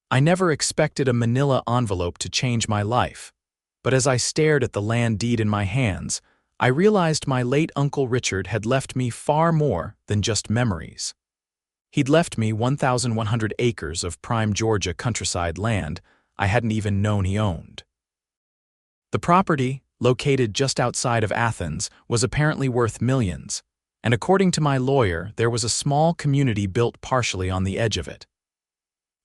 I never expected a manila envelope to change my life, but as I stared at the land deed in my hands, I realized my late Uncle Richard had left me far more than just memories. He'd left me 1,100 acres of prime Georgia countryside land I hadn't even known he owned. The property, located just outside of Athens, was apparently worth millions, and according to my lawyer, there was a small community built partially on the edge of it.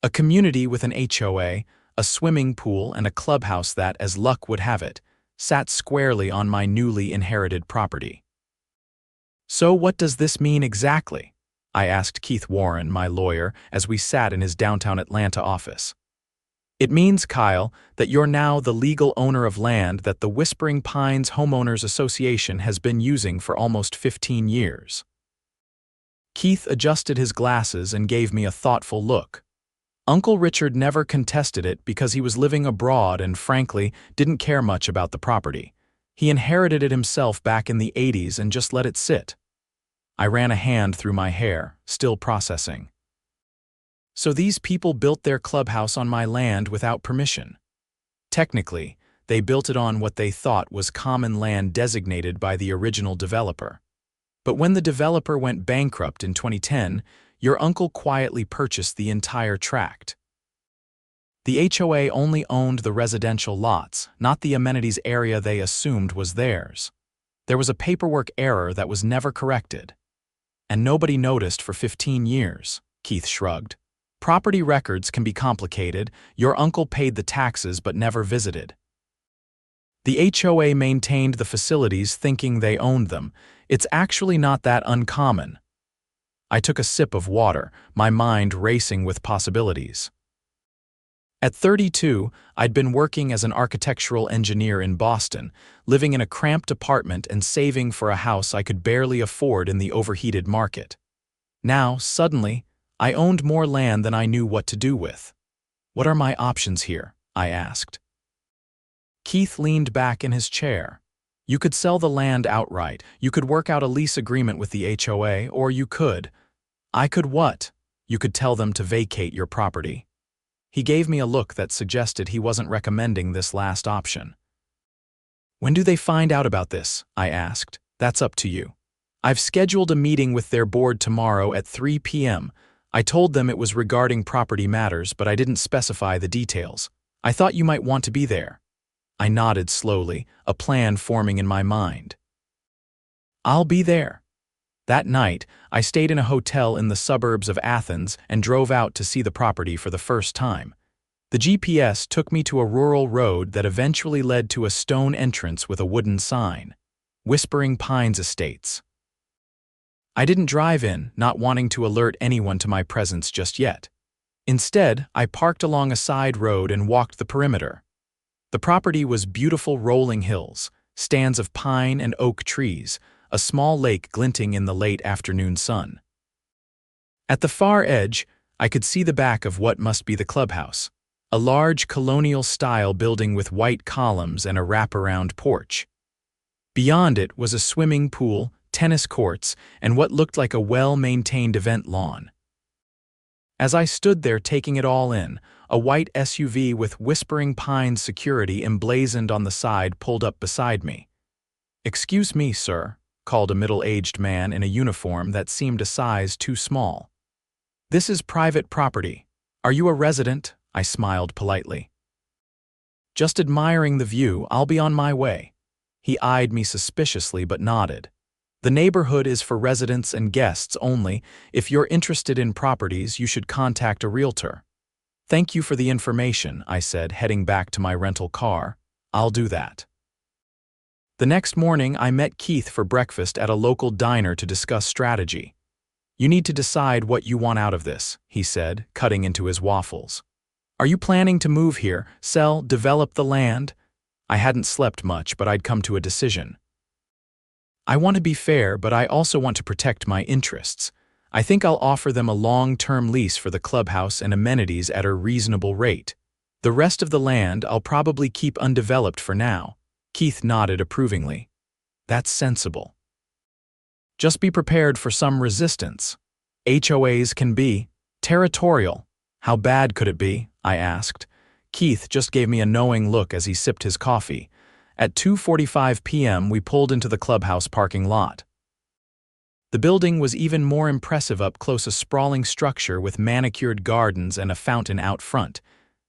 A community with an HOA, a swimming pool, and a clubhouse that, as luck would have it, sat squarely on my newly inherited property. So what does this mean exactly? I asked Keith Warren, my lawyer, as we sat in his downtown Atlanta office. It means, Kyle, that you're now the legal owner of land that the Whispering Pines Homeowners Association has been using for almost 15 years. Keith adjusted his glasses and gave me a thoughtful look. Uncle Richard never contested it because he was living abroad and, frankly, didn't care much about the property. He inherited it himself back in the 80s and just let it sit. I ran a hand through my hair, still processing. So these people built their clubhouse on my land without permission. Technically, they built it on what they thought was common land designated by the original developer. But when the developer went bankrupt in 2010, your uncle quietly purchased the entire tract. The HOA only owned the residential lots, not the amenities area they assumed was theirs. There was a paperwork error that was never corrected. And nobody noticed for 15 years, Keith shrugged. Property records can be complicated. Your uncle paid the taxes but never visited. The HOA maintained the facilities thinking they owned them. It's actually not that uncommon. I took a sip of water, my mind racing with possibilities. At 32, I'd been working as an architectural engineer in Boston, living in a cramped apartment and saving for a house I could barely afford in the overheated market. Now, suddenly, I owned more land than I knew what to do with. What are my options here? I asked. Keith leaned back in his chair. You could sell the land outright, you could work out a lease agreement with the HOA, or you could. I could what? You could tell them to vacate your property. He gave me a look that suggested he wasn't recommending this last option. When do they find out about this? I asked. That's up to you. I've scheduled a meeting with their board tomorrow at 3 p.m. I told them it was regarding property matters, but I didn't specify the details. I thought you might want to be there. I nodded slowly, a plan forming in my mind. I'll be there. That night, I stayed in a hotel in the suburbs of Athens and drove out to see the property for the first time. The GPS took me to a rural road that eventually led to a stone entrance with a wooden sign, Whispering Pines Estates. I didn't drive in, not wanting to alert anyone to my presence just yet. Instead, I parked along a side road and walked the perimeter. The property was beautiful rolling hills, stands of pine and oak trees, a small lake glinting in the late afternoon sun. At the far edge, I could see the back of what must be the clubhouse, a large colonial-style building with white columns and a wraparound porch. Beyond it was a swimming pool, tennis courts, and what looked like a well-maintained event lawn. As I stood there taking it all in, a white SUV with Whispering Pines security emblazoned on the side pulled up beside me. "Excuse me, sir," called a middle-aged man in a uniform that seemed a size too small. "This is private property. Are you a resident?" I smiled politely. "Just admiring the view, I'll be on my way." He eyed me suspiciously but nodded. "The neighborhood is for residents and guests only. If you're interested in properties, you should contact a realtor." "Thank you for the information," I said, heading back to my rental car. "I'll do that." The next morning, I met Keith for breakfast at a local diner to discuss strategy. "You need to decide what you want out of this," he said, cutting into his waffles. "Are you planning to move here, sell, develop the land?" I hadn't slept much, but I'd come to a decision. "I want to be fair, but I also want to protect my interests. I think I'll offer them a long-term lease for the clubhouse and amenities at a reasonable rate. The rest of the land I'll probably keep undeveloped for now." Keith nodded approvingly. "That's sensible. Just be prepared for some resistance. HOAs can be territorial. How bad could it be? I asked. Keith just gave me a knowing look as he sipped his coffee. At 2:45 p.m., we pulled into the Clubhouse parking lot. The building was even more impressive up close, a sprawling structure with manicured gardens and a fountain out front.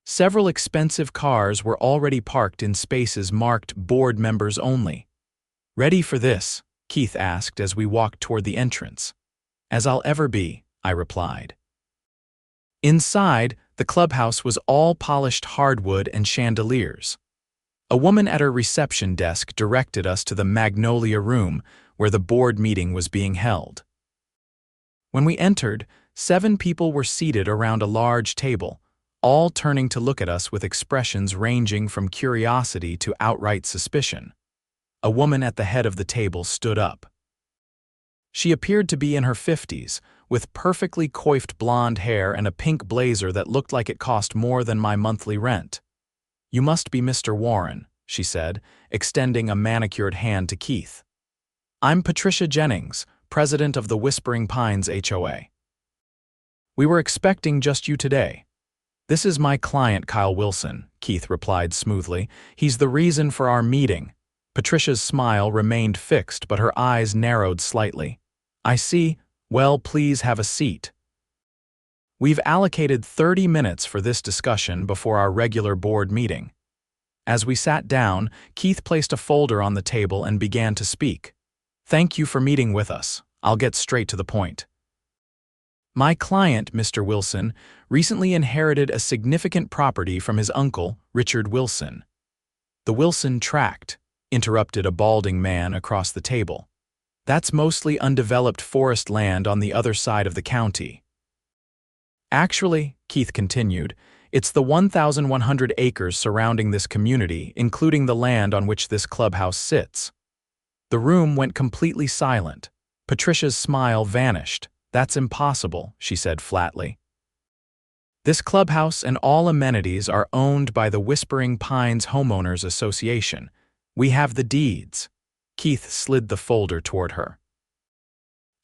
Several expensive cars were already parked in spaces marked board members only. Ready for this? Keith asked as we walked toward the entrance. As I'll ever be, I replied. Inside, the clubhouse was all polished hardwood and chandeliers. A woman at her reception desk directed us to the Magnolia Room, where the board meeting was being held. When we entered, 7 people were seated around a large table, all turning to look at us with expressions ranging from curiosity to outright suspicion. A woman at the head of the table stood up. She appeared to be in her 50s, with perfectly coiffed blonde hair and a pink blazer that looked like it cost more than my monthly rent. "You must be Mr. Warren," she said, extending a manicured hand to Keith. "I'm Patricia Jennings, president of the Whispering Pines HOA. We were expecting just you today." "This is my client, Kyle Wilson," Keith replied smoothly. "He's the reason for our meeting." Patricia's smile remained fixed, but her eyes narrowed slightly. "I see. Well, please have a seat. We've allocated 30 minutes for this discussion before our regular board meeting." As we sat down, Keith placed a folder on the table and began to speak. "Thank you for meeting with us. I'll get straight to the point. My client, Mr. Wilson, recently inherited a significant property from his uncle, Richard Wilson." "The Wilson tract," interrupted a balding man across the table. "That's mostly undeveloped forest land on the other side of the county." "Actually," Keith continued, "it's the 1,100 acres surrounding this community, including the land on which this clubhouse sits." The room went completely silent. Patricia's smile vanished. "That's impossible," she said flatly. "This clubhouse and all amenities are owned by the Whispering Pines Homeowners Association. We have the deeds." Keith slid the folder toward her.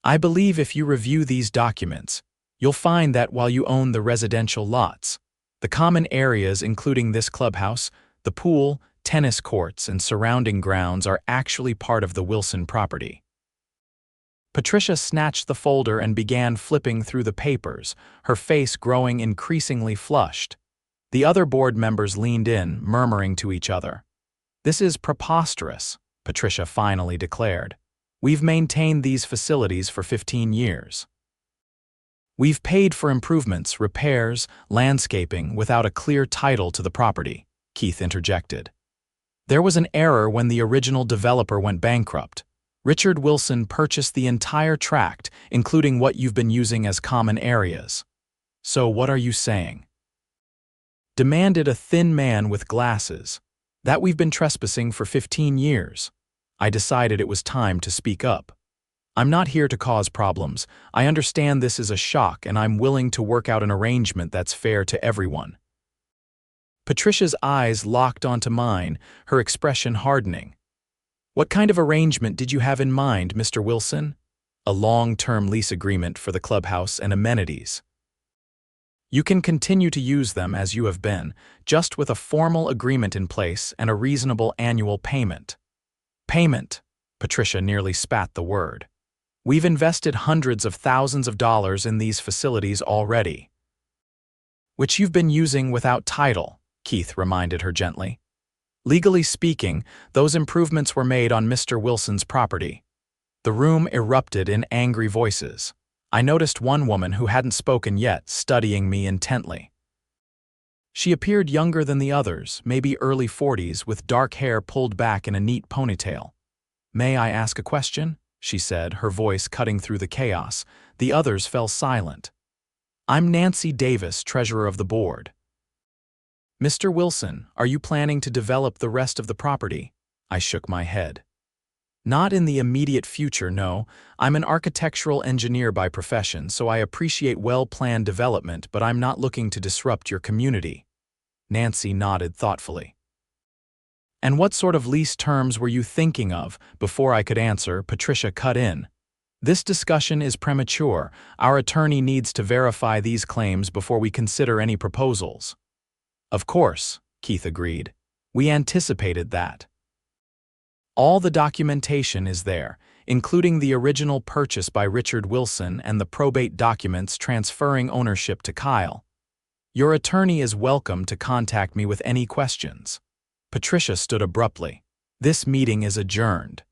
"I believe if you review these documents, you'll find that while you own the residential lots, the common areas including this clubhouse, the pool, tennis courts, and surrounding grounds are actually part of the Wilson property." Patricia snatched the folder and began flipping through the papers, her face growing increasingly flushed. The other board members leaned in, murmuring to each other. "This is preposterous," Patricia finally declared. "We've maintained these facilities for 15 years. We've paid for improvements, repairs, landscaping without a clear title to the property," Keith interjected. "There was an error when the original developer went bankrupt. Richard Wilson purchased the entire tract, including what you've been using as common areas." "So what are you saying?" demanded a thin man with glasses. "That we've been trespassing for 15 years. I decided it was time to speak up. I'm not here to cause problems. I understand this is a shock, and I'm willing to work out an arrangement that's fair to everyone." Patricia's eyes locked onto mine, her expression hardening. "What kind of arrangement did you have in mind, Mr. Wilson?" "A long-term lease agreement for the clubhouse and amenities. You can continue to use them as you have been, just with a formal agreement in place and a reasonable annual payment." "Payment," Patricia nearly spat the word. "We've invested hundreds of thousands of dollars in these facilities already." "Which you've been using without title," Keith reminded her gently. "Legally speaking, those improvements were made on Mr. Wilson's property." The room erupted in angry voices. I noticed one woman who hadn't spoken yet, studying me intently. She appeared younger than the others, maybe early 40s, with dark hair pulled back in a neat ponytail. "May I ask a question?" she said, her voice cutting through the chaos. The others fell silent. "I'm Nancy Davis, treasurer of the board." "Mr. Wilson, are you planning to develop the rest of the property?" I shook my head. "Not in the immediate future, no. I'm an architectural engineer by profession, so I appreciate well-planned development, but I'm not looking to disrupt your community." Nancy nodded thoughtfully. "And what sort of lease terms were you thinking of?" Before I could answer, Patricia cut in. This discussion is premature. Our attorney needs to verify these claims before we consider any proposals. Of course, Keith agreed. We anticipated that. All the documentation is there, including the original purchase by Richard Wilson and the probate documents transferring ownership to Kyle. Your attorney is welcome to contact me with any questions. Patricia stood abruptly. This meeting is adjourned.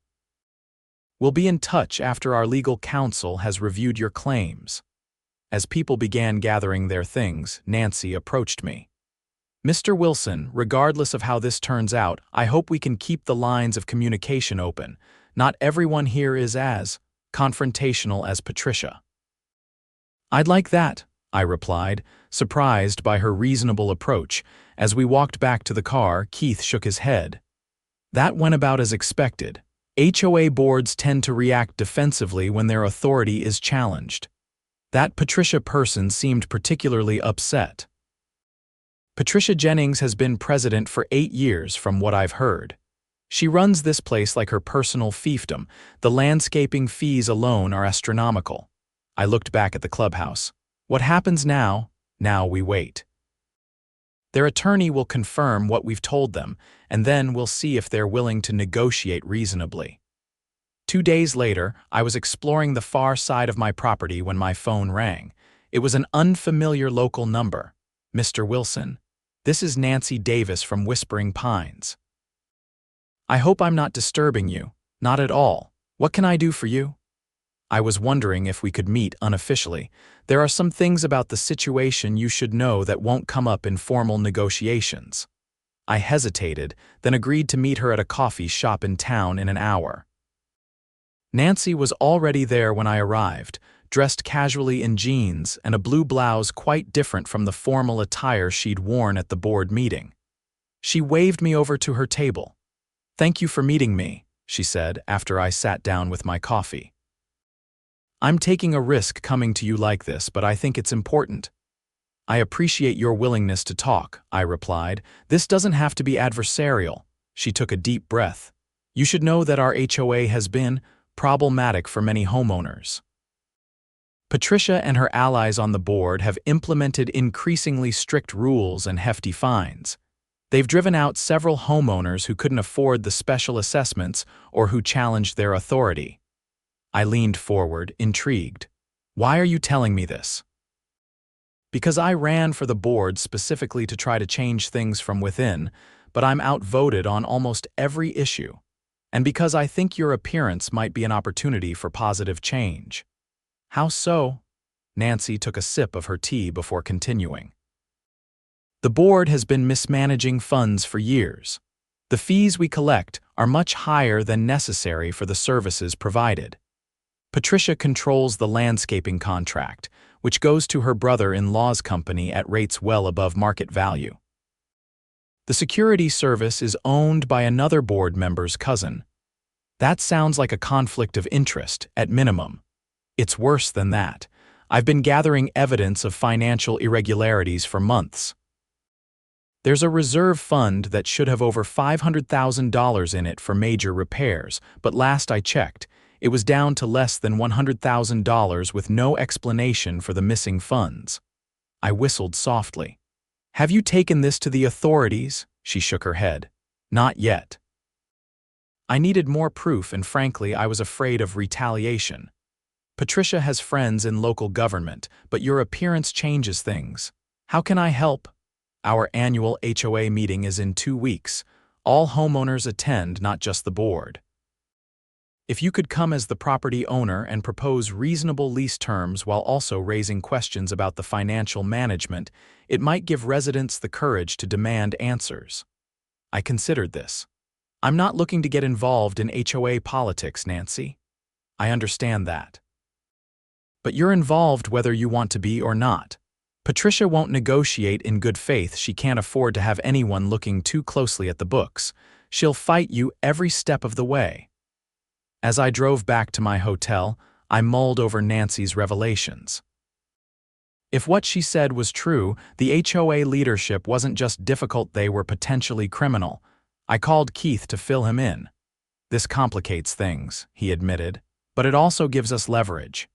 We'll be in touch after our legal counsel has reviewed your claims. As people began gathering their things, Nancy approached me. Mr. Wilson, regardless of how this turns out, I hope we can keep the lines of communication open. Not everyone here is as confrontational as Patricia. I'd like that, I replied, surprised by her reasonable approach. As we walked back to the car, Keith shook his head. That went about as expected. HOA boards tend to react defensively when their authority is challenged. That Patricia person seemed particularly upset. Patricia Jennings has been president for 8 years, from what I've heard. She runs this place like her personal fiefdom. The landscaping fees alone are astronomical. I looked back at the clubhouse. What happens now? Now we wait. Their attorney will confirm what we've told them, and then we'll see if they're willing to negotiate reasonably. 2 days later, I was exploring the far side of my property when my phone rang. It was an unfamiliar local number. Mr. Wilson, this is Nancy Davis from Whispering Pines. I hope I'm not disturbing you. Not at all. What can I do for you? I was wondering if we could meet unofficially. There are some things about the situation you should know that won't come up in formal negotiations. I hesitated, then agreed to meet her at a coffee shop in town in an hour. Nancy was already there when I arrived, dressed casually in jeans and a blue blouse quite different from the formal attire she'd worn at the board meeting. She waved me over to her table. "Thank you for meeting me," she said after I sat down with my coffee. "I'm taking a risk coming to you like this, but I think it's important." "I appreciate your willingness to talk," I replied. "This doesn't have to be adversarial." She took a deep breath. "You should know that our HOA has been problematic for many homeowners. Patricia and her allies on the board have implemented increasingly strict rules and hefty fines. They've driven out several homeowners who couldn't afford the special assessments or who challenged their authority." I leaned forward, intrigued. "Why are you telling me this?" "Because I ran for the board specifically to try to change things from within, but I'm outvoted on almost every issue. And because I think your appearance might be an opportunity for positive change." "How so?" Nancy took a sip of her tea before continuing. "The board has been mismanaging funds for years. The fees we collect are much higher than necessary for the services provided. Patricia controls the landscaping contract, which goes to her brother-in-law's company at rates well above market value. The security service is owned by another board member's cousin. That sounds like a conflict of interest, at minimum. It's worse than that. I've been gathering evidence of financial irregularities for months. There's a reserve fund that should have over $500,000 in it for major repairs, but last I checked, it was down to less than $100,000 with no explanation for the missing funds." I whistled softly. "Have you taken this to the authorities?" She shook her head. "Not yet. I needed more proof, and frankly, I was afraid of retaliation. Patricia has friends in local government, but your appearance changes things. How can I help?" "Our annual HOA meeting is in 2 weeks. All homeowners attend, not just the board. If you could come as the property owner and propose reasonable lease terms while also raising questions about the financial management, it might give residents the courage to demand answers." I considered this. "I'm not looking to get involved in HOA politics, Nancy. I understand that. But you're involved whether you want to be or not. Patricia won't negotiate in good faith. She can't afford to have anyone looking too closely at the books. She'll fight you every step of the way." As I drove back to my hotel, I mulled over Nancy's revelations. If what she said was true, the HOA leadership wasn't just difficult, they were potentially criminal. I called Keith to fill him in. "This complicates things," he admitted, but it also gives us leverage.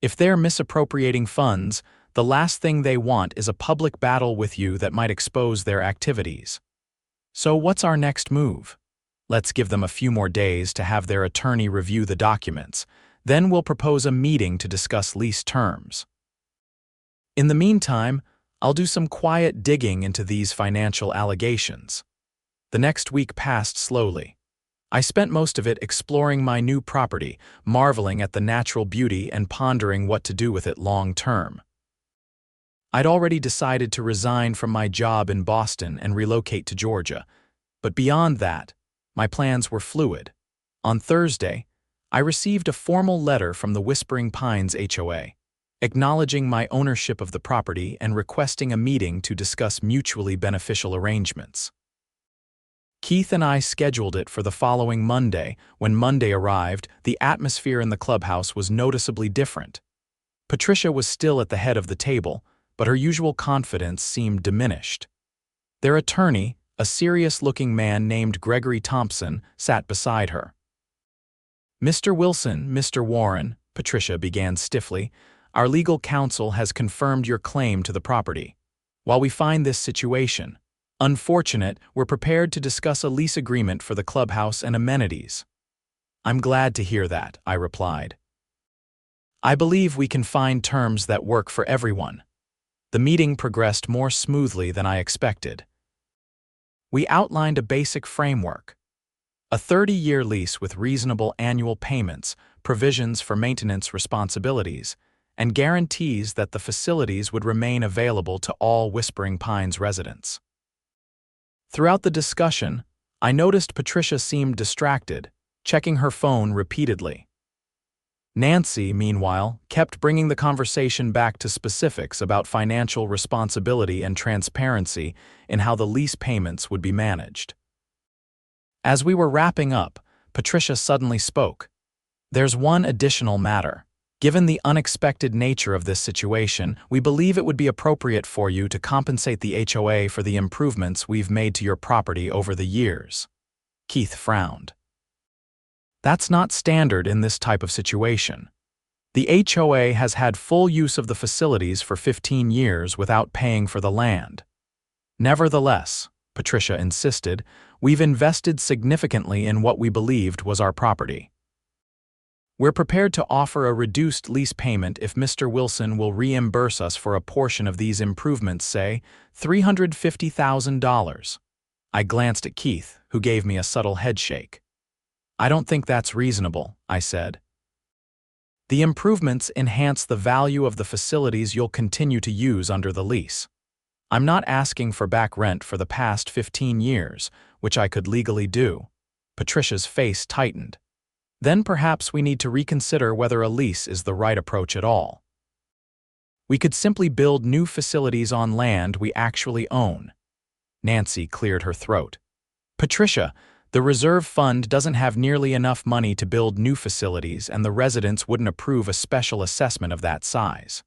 If they're misappropriating funds, the last thing they want is a public battle with you that might expose their activities. So what's our next move? Let's give them a few more days to have their attorney review the documents. Then we'll propose a meeting to discuss lease terms. In the meantime, I'll do some quiet digging into these financial allegations. The next week passed slowly. I spent most of it exploring my new property, marveling at the natural beauty and pondering what to do with it long term. I'd already decided to resign from my job in Boston and relocate to Georgia, but beyond that, my plans were fluid. On Thursday, I received a formal letter from the Whispering Pines HOA, acknowledging my ownership of the property and requesting a meeting to discuss mutually beneficial arrangements. Keith and I scheduled it for the following Monday. When Monday arrived, the atmosphere in the clubhouse was noticeably different. Patricia was still at the head of the table, but her usual confidence seemed diminished. Their attorney, a serious-looking man named Gregory Thompson, sat beside her. "Mr. Wilson, Mr. Warren," Patricia began stiffly, "our legal counsel has confirmed your claim to the property. While we find this situation unfortunate, we're prepared to discuss a lease agreement for the clubhouse and amenities." "I'm glad to hear that," I replied. "I believe we can find terms that work for everyone." The meeting progressed more smoothly than I expected. We outlined a basic framework: a 30-year lease with reasonable annual payments, provisions for maintenance responsibilities, and guarantees that the facilities would remain available to all Whispering Pines residents. Throughout the discussion, I noticed Patricia seemed distracted, checking her phone repeatedly. Nancy, meanwhile, kept bringing the conversation back to specifics about financial responsibility and transparency in how the lease payments would be managed. As we were wrapping up, Patricia suddenly spoke. "There's one additional matter. Given the unexpected nature of this situation, we believe it would be appropriate for you to compensate the HOA for the improvements we've made to your property over the years." Keith frowned. "That's not standard in this type of situation. The HOA has had full use of the facilities for 15 years without paying for the land." "Nevertheless," Patricia insisted, "we've invested significantly in what we believed was our property. We're prepared to offer a reduced lease payment if Mr. Wilson will reimburse us for a portion of these improvements, say $350,000. I glanced at Keith, who gave me a subtle headshake. "I don't think that's reasonable," I said. "The improvements enhance the value of the facilities you'll continue to use under the lease. I'm not asking for back rent for the past 15 years, which I could legally do." Patricia's face tightened. "Then perhaps we need to reconsider whether a lease is the right approach at all. We could simply build new facilities on land we actually own." Nancy cleared her throat. "Patricia, the reserve fund doesn't have nearly enough money to build new facilities, and the residents wouldn't approve a special assessment of that size."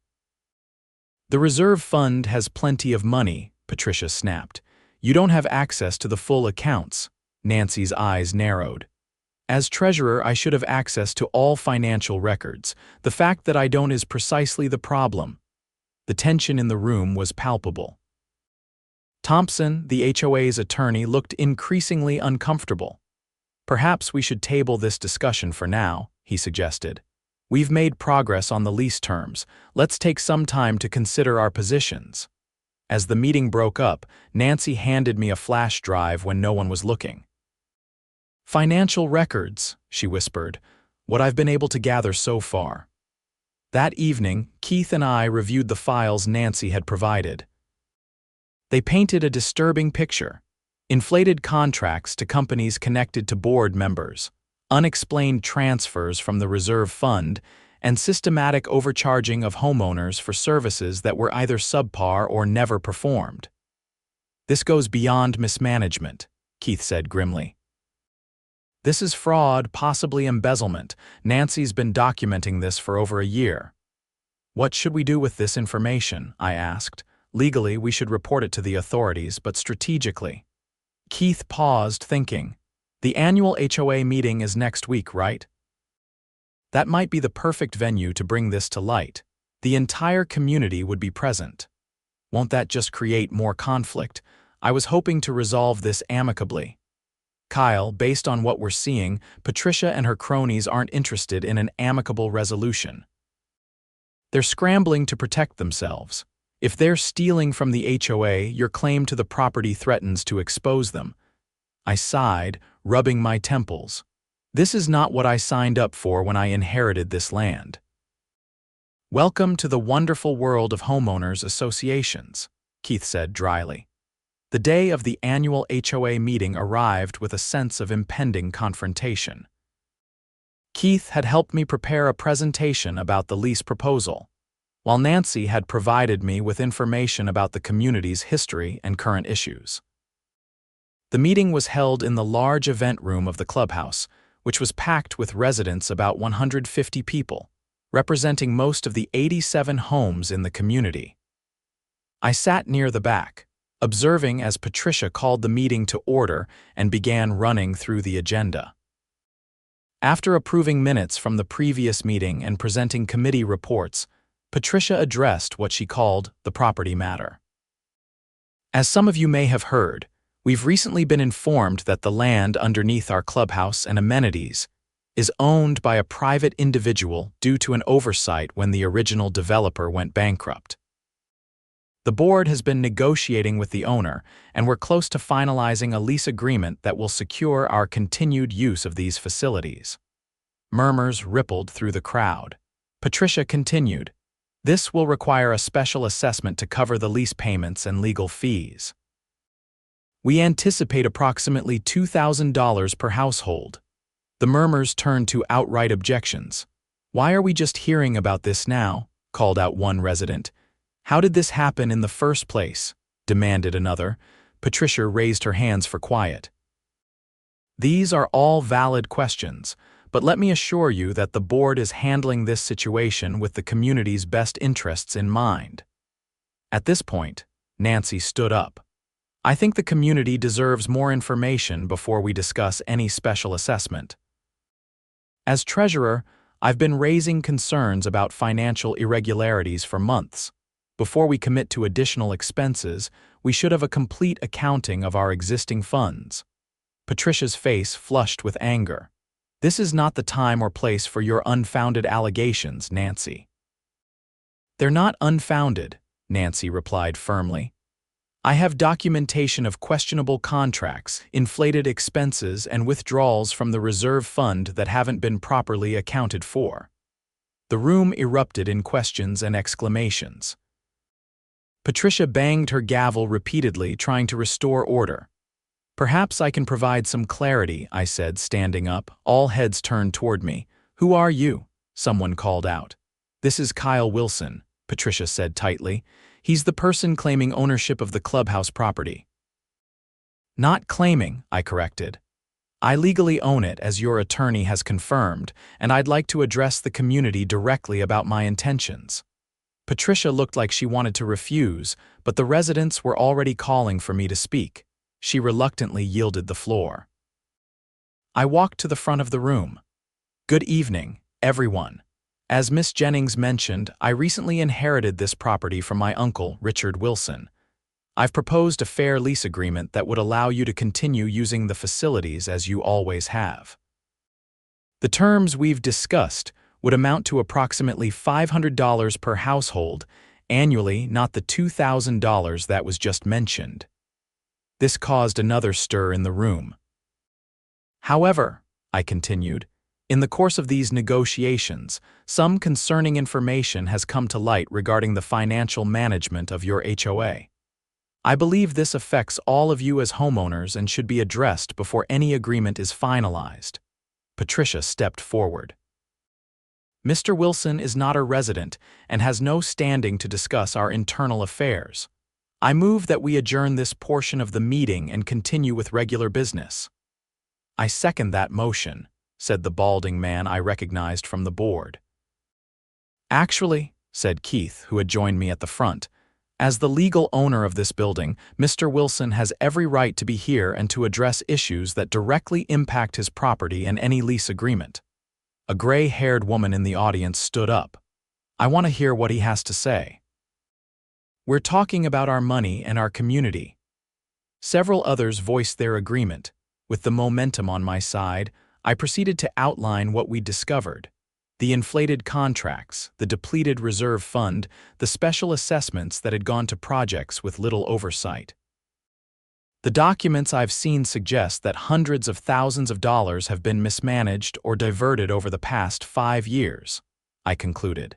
"The reserve fund has plenty of money," Patricia snapped. "You don't have access to the full accounts." Nancy's eyes narrowed. "As treasurer, I should have access to all financial records. The fact that I don't is precisely the problem." The tension in the room was palpable. Thompson, the HOA's attorney, looked increasingly uncomfortable. "Perhaps we should table this discussion for now," he suggested. "We've made progress on the lease terms. Let's take some time to consider our positions." As the meeting broke up, Nancy handed me a flash drive when no one was looking. "Financial records," she whispered, "what I've been able to gather so far." That evening, Keith and I reviewed the files Nancy had provided. They painted a disturbing picture: inflated contracts to companies connected to board members, unexplained transfers from the reserve fund, and systematic overcharging of homeowners for services that were either subpar or never performed. "This goes beyond mismanagement," Keith said grimly. "This is fraud, possibly embezzlement. Nancy's been documenting this for over a year." "What should we do with this information?" I asked. "Legally, we should report it to the authorities, but strategically." Keith paused, thinking. "The annual HOA meeting is next week, right?" That might be the perfect venue to bring this to light. The entire community would be present. Won't that just create more conflict? I was hoping to resolve this amicably. Kyle, based on what we're seeing, Patricia and her cronies aren't interested in an amicable resolution. They're scrambling to protect themselves. If they're stealing from the HOA, your claim to the property threatens to expose them. I sighed, rubbing my temples. This is not what I signed up for when I inherited this land. Welcome to the wonderful world of homeowners associations, Keith said dryly. The day of the annual HOA meeting arrived with a sense of impending confrontation. Keith had helped me prepare a presentation about the lease proposal, while Nancy had provided me with information about the community's history and current issues. The meeting was held in the large event room of the clubhouse, which was packed with residents, about 150 people, representing most of the 87 homes in the community. I sat near the back, observing as Patricia called the meeting to order and began running through the agenda. After approving minutes from the previous meeting and presenting committee reports, Patricia addressed what she called the property matter. As some of you may have heard, we've recently been informed that the land underneath our clubhouse and amenities is owned by a private individual due to an oversight when the original developer went bankrupt. The board has been negotiating with the owner, and we're close to finalizing a lease agreement that will secure our continued use of these facilities. Murmurs rippled through the crowd. Patricia continued, "This will require a special assessment to cover the lease payments and legal fees. We anticipate approximately $2,000 per household." The murmurs turned to outright objections. "Why are we just hearing about this now?" called out one resident. "How did this happen in the first place?" demanded another. Patricia raised her hands for quiet. "These are all valid questions, but let me assure you that the board is handling this situation with the community's best interests in mind." At this point, Nancy stood up. "I think the community deserves more information before we discuss any special assessment. As treasurer, I've been raising concerns about financial irregularities for months. Before we commit to additional expenses, we should have a complete accounting of our existing funds." Patricia's face flushed with anger. "This is not the time or place for your unfounded allegations, Nancy." "They're not unfounded," Nancy replied firmly. "I have documentation of questionable contracts, inflated expenses, and withdrawals from the reserve fund that haven't been properly accounted for." The room erupted in questions and exclamations. Patricia banged her gavel repeatedly, trying to restore order. "Perhaps I can provide some clarity," I said, standing up. All heads turned toward me. "Who are you?" someone called out. "This is Kyle Wilson," Patricia said tightly. "He's the person claiming ownership of the clubhouse property." "Not claiming," I corrected. "I legally own it, as your attorney has confirmed, and I'd like to address the community directly about my intentions." Patricia looked like she wanted to refuse, but the residents were already calling for me to speak. She reluctantly yielded the floor. I walked to the front of the room. "Good evening, everyone. As Miss Jennings mentioned, I recently inherited this property from my uncle, Richard Wilson. I've proposed a fair lease agreement that would allow you to continue using the facilities as you always have. The terms we've discussed would amount to approximately $500 per household annually, not the $2,000 that was just mentioned." This caused another stir in the room. "However," I continued, "in the course of these negotiations, some concerning information has come to light regarding the financial management of your HOA. I believe this affects all of you as homeowners and should be addressed before any agreement is finalized." Patricia stepped forward. "Mr. Wilson is not a resident and has no standing to discuss our internal affairs. I move that we adjourn this portion of the meeting and continue with regular business." "I second that motion," said the balding man I recognized from the board. "Actually," said Keith, who had joined me at the front, "as the legal owner of this building, Mr. Wilson has every right to be here and to address issues that directly impact his property and any lease agreement." A gray-haired woman in the audience stood up. I want to hear what he has to say. We're talking about our money and our community. Several others voiced their agreement. With the momentum on my side, I proceeded to outline what we'd discovered. The inflated contracts, the depleted reserve fund, the special assessments that had gone to projects with little oversight. The documents I've seen suggest that hundreds of thousands of dollars have been mismanaged or diverted over the past 5 years, I concluded.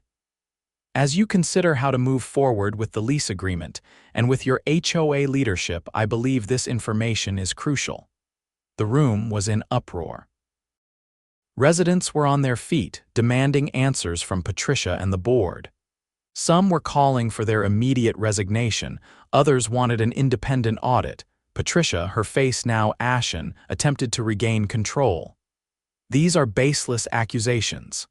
As you consider how to move forward with the lease agreement, and with your HOA leadership, I believe this information is crucial. The room was in uproar. Residents were on their feet, demanding answers from Patricia and the board. Some were calling for their immediate resignation, others wanted an independent audit. Patricia, her face now ashen, attempted to regain control. These are baseless accusations.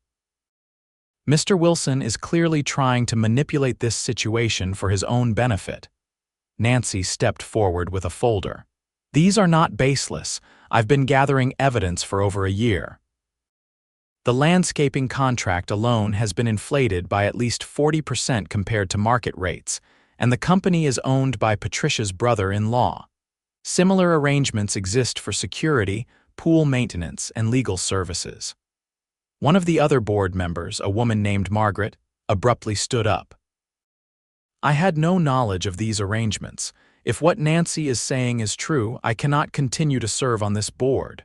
Mr. Wilson is clearly trying to manipulate this situation for his own benefit. Nancy stepped forward with a folder. These are not baseless. I've been gathering evidence for over a year. The landscaping contract alone has been inflated by at least 40% compared to market rates, and the company is owned by Patricia's brother-in-law. Similar arrangements exist for security, pool maintenance, and legal services. One of the other board members, a woman named Margaret, abruptly stood up. I had no knowledge of these arrangements. If what Nancy is saying is true, I cannot continue to serve on this board.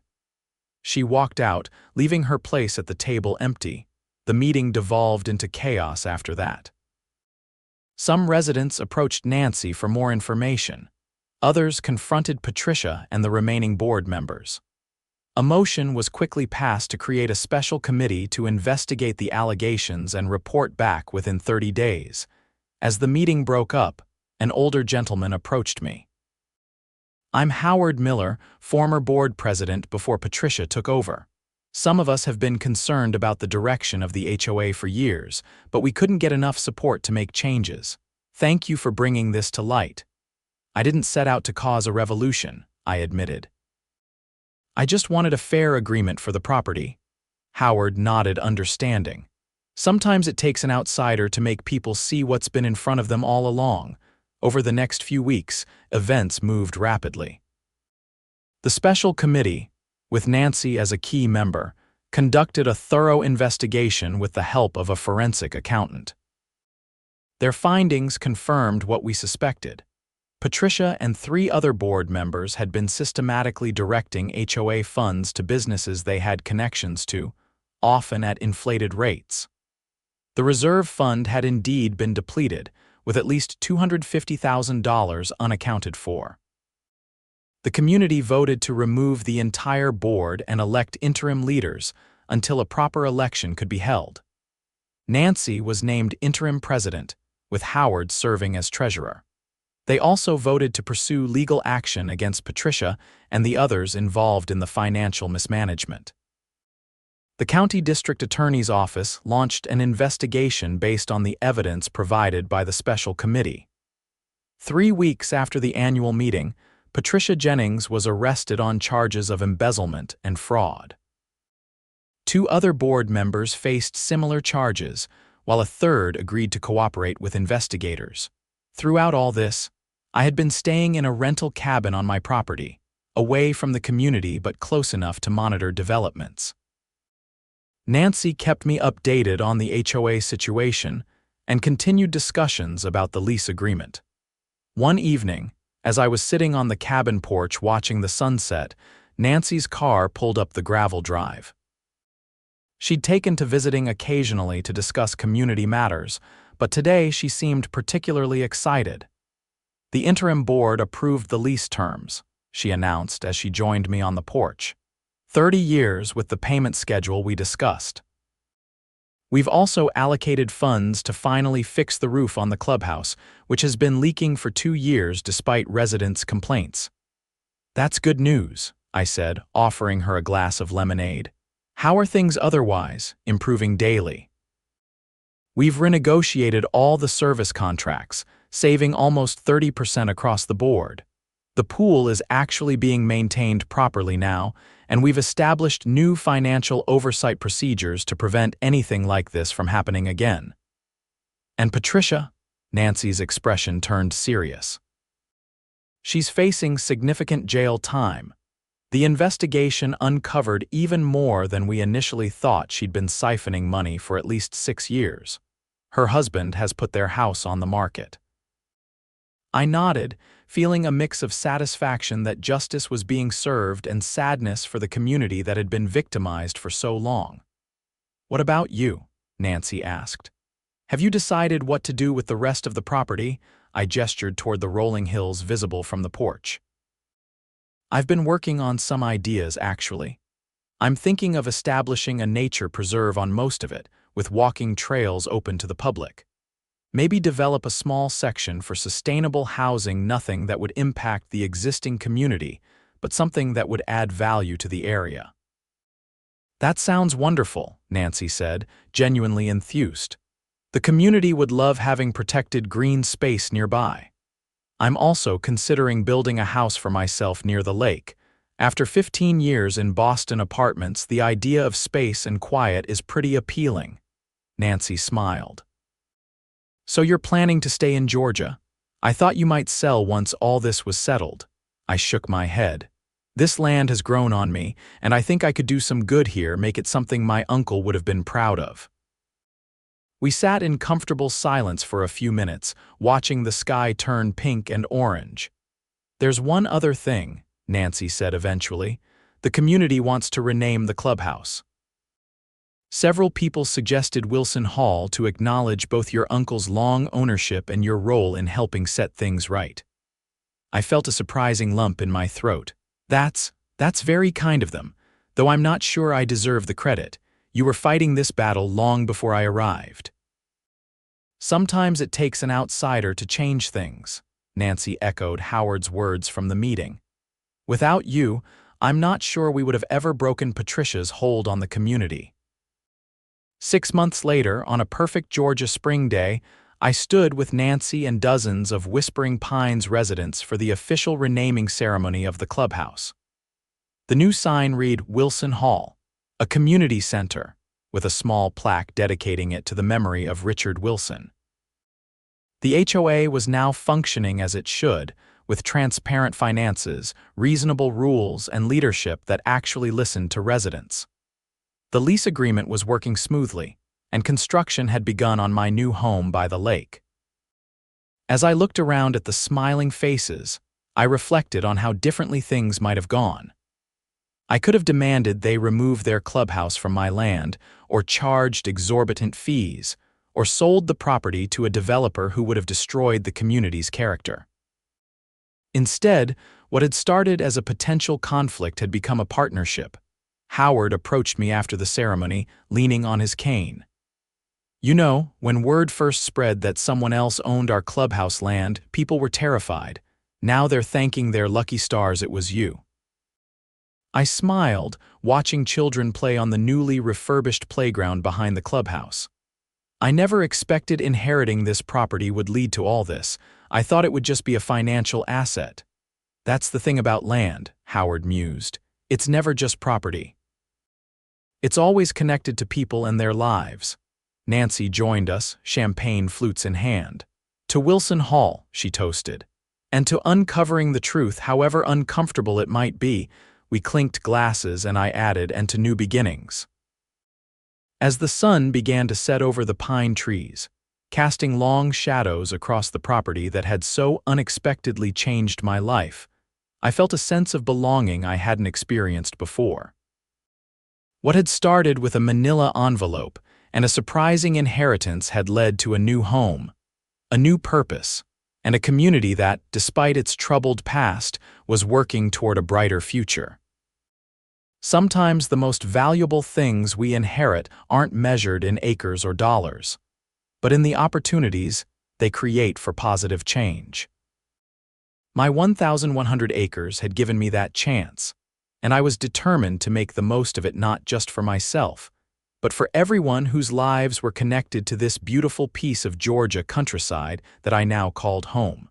She walked out, leaving her place at the table empty. The meeting devolved into chaos after that. Some residents approached Nancy for more information. Others confronted Patricia and the remaining board members. A motion was quickly passed to create a special committee to investigate the allegations and report back within 30 days. As the meeting broke up, an older gentleman approached me. I'm Howard Miller, former board president before Patricia took over. Some of us have been concerned about the direction of the HOA for years, but we couldn't get enough support to make changes. Thank you for bringing this to light. I didn't set out to cause a revolution, I admitted. I just wanted a fair agreement for the property. Howard nodded, understanding. Sometimes it takes an outsider to make people see what's been in front of them all along. Over the next few weeks, events moved rapidly. The special committee, with Nancy as a key member, conducted a thorough investigation with the help of a forensic accountant. Their findings confirmed what we suspected. Patricia and 3 other board members had been systematically directing HOA funds to businesses they had connections to, often at inflated rates. The reserve fund had indeed been depleted, with at least $250,000 unaccounted for. The community voted to remove the entire board and elect interim leaders until a proper election could be held. Nancy was named interim president, with Howard serving as treasurer. They also voted to pursue legal action against Patricia and the others involved in the financial mismanagement. The county district attorney's office launched an investigation based on the evidence provided by the special committee. 3 weeks after the annual meeting, Patricia Jennings was arrested on charges of embezzlement and fraud. 2 other board members faced similar charges, while a third agreed to cooperate with investigators. Throughout all this, I had been staying in a rental cabin on my property, away from the community but close enough to monitor developments. Nancy kept me updated on the HOA situation and continued discussions about the lease agreement. One evening, as I was sitting on the cabin porch watching the sunset, Nancy's car pulled up the gravel drive. She'd taken to visiting occasionally to discuss community matters, but today she seemed particularly excited. The interim board approved the lease terms, she announced as she joined me on the porch. 30 years with the payment schedule we discussed. We've also allocated funds to finally fix the roof on the clubhouse, which has been leaking for 2 years despite residents' complaints. That's good news, I said, offering her a glass of lemonade. How are things otherwise, improving daily? We've renegotiated all the service contracts, saving almost 30% across the board. The pool is actually being maintained properly now, and we've established new financial oversight procedures to prevent anything like this from happening again. And Patricia? Nancy's expression turned serious. She's facing significant jail time. The investigation uncovered even more than we initially thought. She'd been siphoning money for at least 6 years. Her husband has put their house on the market. I nodded, feeling a mix of satisfaction that justice was being served and sadness for the community that had been victimized for so long. "What about you?" Nancy asked. "Have you decided what to do with the rest of the property?" I gestured toward the rolling hills visible from the porch. "I've been working on some ideas, actually. I'm thinking of establishing a nature preserve on most of it, with walking trails open to the public. Maybe develop a small section for sustainable housing, nothing that would impact the existing community, but something that would add value to the area." "That sounds wonderful," Nancy said, genuinely enthused. "The community would love having protected green space nearby. I'm also considering building a house for myself near the lake. After 15 years in Boston apartments, the idea of space and quiet is pretty appealing." Nancy smiled. "So you're planning to stay in Georgia? I thought you might sell once all this was settled." I shook my head. "This land has grown on me, and I think I could do some good here, make it something my uncle would have been proud of." We sat in comfortable silence for a few minutes, watching the sky turn pink and orange. "There's one other thing," Nancy said eventually. "The community wants to rename the clubhouse. Several people suggested Wilson Hall to acknowledge both your uncle's long ownership and your role in helping set things right." I felt a surprising lump in my throat. That's very kind of them, though I'm not sure I deserve the credit. You were fighting this battle long before I arrived." "Sometimes it takes an outsider to change things," Nancy echoed Howard's words from the meeting. "Without you, I'm not sure we would have ever broken Patricia's hold on the community." 6 months later, on a perfect Georgia spring day, I stood with Nancy and dozens of Whispering Pines residents for the official renaming ceremony of the clubhouse. The new sign read Wilson Hall, a community center, with a small plaque dedicating it to the memory of Richard Wilson. The HOA was now functioning as it should, with transparent finances, reasonable rules, and leadership that actually listened to residents. The lease agreement was working smoothly, and construction had begun on my new home by the lake. As I looked around at the smiling faces, I reflected on how differently things might have gone. I could have demanded they remove their clubhouse from my land, or charged exorbitant fees, or sold the property to a developer who would have destroyed the community's character. Instead, what had started as a potential conflict had become a partnership. Howard approached me after the ceremony, leaning on his cane. "You know, when word first spread that someone else owned our clubhouse land, people were terrified. Now they're thanking their lucky stars it was you." I smiled, watching children play on the newly refurbished playground behind the clubhouse. I never expected inheriting this property would lead to all this. I thought it would just be a financial asset. "That's the thing about land," Howard mused. "It's never just property. It's always connected to people and their lives." Nancy joined us, champagne flutes in hand. "To Wilson Hall," she toasted. "And to uncovering the truth, however uncomfortable it might be." We clinked glasses and I added, "and to new beginnings." As the sun began to set over the pine trees, casting long shadows across the property that had so unexpectedly changed my life, I felt a sense of belonging I hadn't experienced before. What had started with a manila envelope and a surprising inheritance had led to a new home, a new purpose, and a community that, despite its troubled past, was working toward a brighter future. Sometimes the most valuable things we inherit aren't measured in acres or dollars, but in the opportunities they create for positive change. My 1,100 acres had given me that chance, and I was determined to make the most of it, not just for myself, but for everyone whose lives were connected to this beautiful piece of Georgia countryside that I now called home.